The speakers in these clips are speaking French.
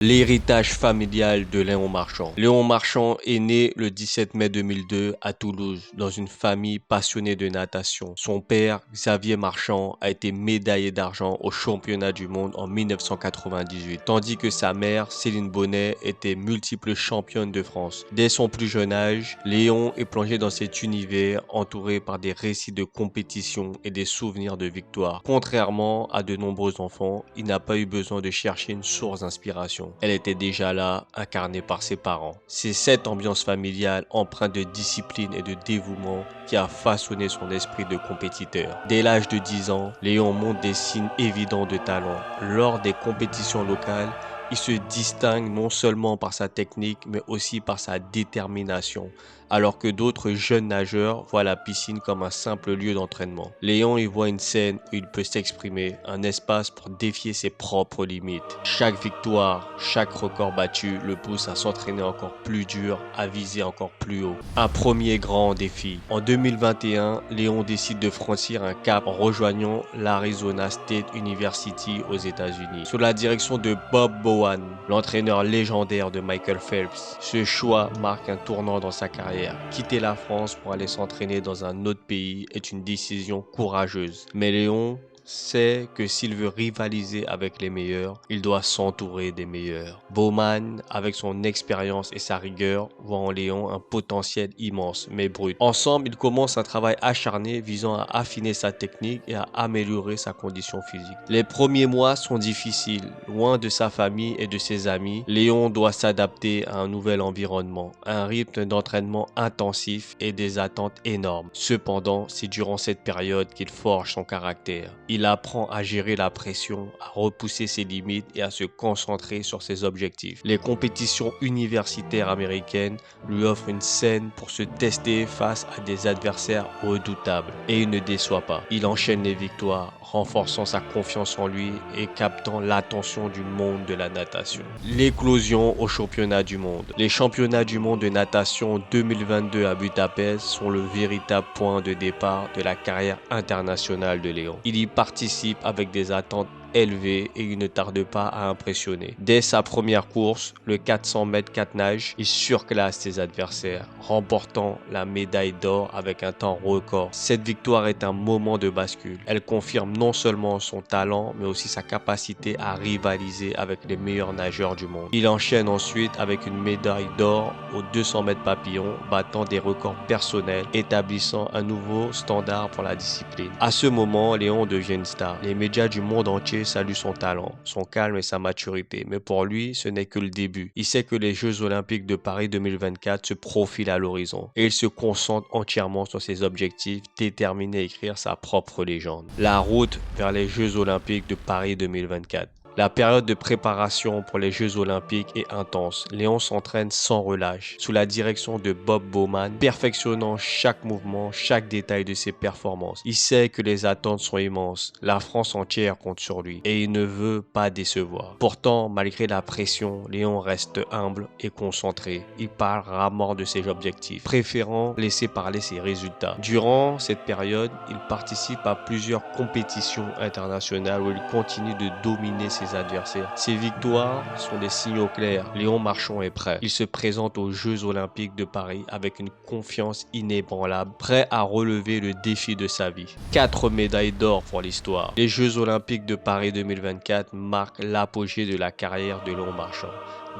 L'héritage familial de Léon Marchand. Léon Marchand est né le 17 mai 2002 à Toulouse, dans une famille passionnée de natation. Son père, Xavier Marchand, a été médaillé d'argent au championnat du monde en 1998, tandis que sa mère, Céline Bonnet, était multiple championne de France. Dès son plus jeune âge, Léon est plongé dans cet univers entouré par des récits de compétition et des souvenirs de victoire. Contrairement à de nombreux enfants, il n'a pas eu besoin de chercher une source d'inspiration. Elle était déjà là, incarnée par ses parents. C'est cette ambiance familiale empreinte de discipline et de dévouement qui a façonné son esprit de compétiteur. Dès l'âge de 10 ans, Léon montre des signes évidents de talent. Lors des compétitions locales, il se distingue non seulement par sa technique, mais aussi par sa détermination, alors que d'autres jeunes nageurs voient la piscine comme un simple lieu d'entraînement. Léon y voit une scène où il peut s'exprimer, un espace pour défier ses propres limites. Chaque victoire, chaque record battu le pousse à s'entraîner encore plus dur, à viser encore plus haut. Un premier grand défi. En 2021, Léon décide de franchir un cap en rejoignant l'Arizona State University aux États-Unis, sous la direction de Bob Bowen, l'entraîneur légendaire de Michael Phelps. Ce choix marque un tournant dans sa carrière. Quitter la France pour aller s'entraîner dans un autre pays est une décision courageuse. Mais Léon sait que s'il veut rivaliser avec les meilleurs, il doit s'entourer des meilleurs. Bowman, avec son expérience et sa rigueur, voit en Léon un potentiel immense, mais brut. Ensemble, ils commencent un travail acharné visant à affiner sa technique et à améliorer sa condition physique. Les premiers mois sont difficiles. Loin de sa famille et de ses amis, Léon doit s'adapter à un nouvel environnement, un rythme d'entraînement intensif et des attentes énormes. Cependant, c'est durant cette période qu'il forge son caractère. Il apprend à gérer la pression, à repousser ses limites et à se concentrer sur ses objectifs. Les compétitions universitaires américaines lui offrent une scène pour se tester face à des adversaires redoutables. Et il ne déçoit pas. Il enchaîne les victoires, renforçant sa confiance en lui et captant l'attention du monde de la natation. L'éclosion au championnat du monde. Les championnats du monde de natation 2022 à Budapest sont le véritable point de départ de la carrière internationale de Léon. Il y participe avec des attentes élevé et il ne tarde pas à impressionner. Dès sa première course, le 400 mètres 4 nages, il surclasse ses adversaires, remportant la médaille d'or avec un temps record. Cette victoire est un moment de bascule. Elle confirme non seulement son talent, mais aussi sa capacité à rivaliser avec les meilleurs nageurs du monde. Il enchaîne ensuite avec une médaille d'or aux 200 mètres papillon, battant des records personnels, établissant un nouveau standard pour la discipline. À ce moment, Léon devient une star. Les médias du monde entier salue son talent, son calme et sa maturité. Mais pour lui, ce n'est que le début. Il sait que les Jeux Olympiques de Paris 2024 se profilent à l'horizon. Et il se concentre entièrement sur ses objectifs, déterminé à écrire sa propre légende. La route vers les Jeux Olympiques de Paris 2024. La période de préparation pour les Jeux Olympiques est intense. Léon s'entraîne sans relâche, sous la direction de Bob Bowman, perfectionnant chaque mouvement, chaque détail de ses performances. Il sait que les attentes sont immenses. La France entière compte sur lui et il ne veut pas décevoir. Pourtant, malgré la pression, Léon reste humble et concentré. Il parle rarement de ses objectifs, préférant laisser parler ses résultats. Durant cette période, il participe à plusieurs compétitions internationales où il continue de dominer ses adversaires. Ses victoires sont des signaux clairs. Léon Marchand est prêt. Il se présente aux Jeux Olympiques de Paris avec une confiance inébranlable, prêt à relever le défi de sa vie. 4 médailles d'or pour l'histoire. Les Jeux Olympiques de Paris 2024 marquent l'apogée de la carrière de Léon Marchand.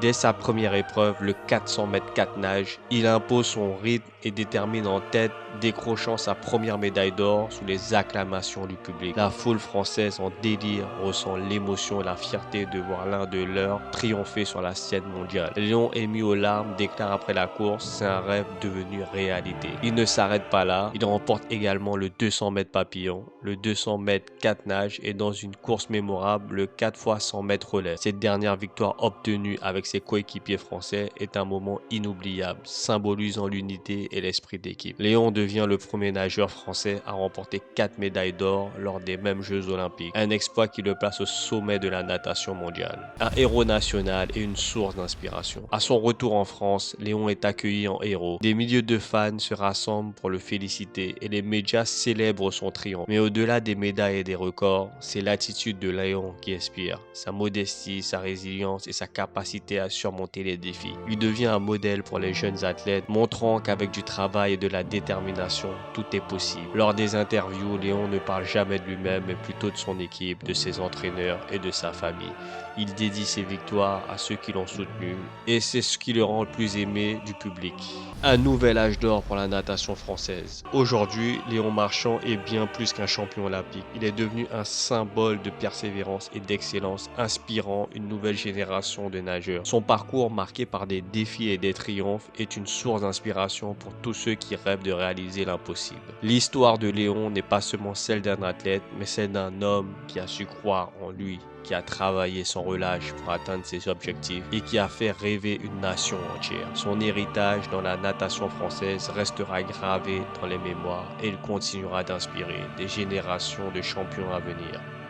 Dès sa première épreuve, le 400 mètres 4 nages, il impose son rythme et détermine en tête, décrochant sa première médaille d'or sous les acclamations du public. La foule française en délire ressent l'émotion et la fierté de voir l'un de leurs triompher sur la scène mondiale. Léon, ému aux larmes, déclare après la course: c'est un rêve devenu réalité. Il ne s'arrête pas là, il remporte également le 200 mètres papillon, le 200 mètres 4 nages et dans une course mémorable, le 4 x 100 mètres relais. Cette dernière victoire obtenue avec ses coéquipiers français est un moment inoubliable, symbolisant l'unité et l'esprit d'équipe. Léon devient le premier nageur français à remporter 4 médailles d'or lors des mêmes Jeux Olympiques, un exploit qui le place au sommet de la la natation mondiale. Un héros national et une source d'inspiration. À son retour en France, Léon est accueilli en héros. Des milliers de fans se rassemblent pour le féliciter et les médias célèbrent son triomphe. Mais au-delà des médailles et des records, c'est l'attitude de Léon qui inspire. Sa modestie, sa résilience et sa capacité à surmonter les défis. Il devient un modèle pour les jeunes athlètes, montrant qu'avec du travail et de la détermination, tout est possible. Lors des interviews, Léon ne parle jamais de lui-même, mais plutôt de son équipe, de ses entraîneurs et de sa famille. Il dédie ses victoires à ceux qui l'ont soutenu et c'est ce qui le rend le plus aimé du public. Un nouvel âge d'or pour la natation française. Aujourd'hui, Léon Marchand est bien plus qu'un champion olympique. Il est devenu un symbole de persévérance et d'excellence, inspirant une nouvelle génération de nageurs. Son parcours marqué par des défis et des triomphes est une source d'inspiration pour tous ceux qui rêvent de réaliser l'impossible. L'histoire de Léon n'est pas seulement celle d'un athlète, mais celle d'un homme qui a su croire en lui, qui a travaillé sans relâche pour atteindre ses objectifs et qui a fait rêver une nation entière. Son héritage dans la natation française restera gravé dans les mémoires et il continuera d'inspirer des générations de champions à venir.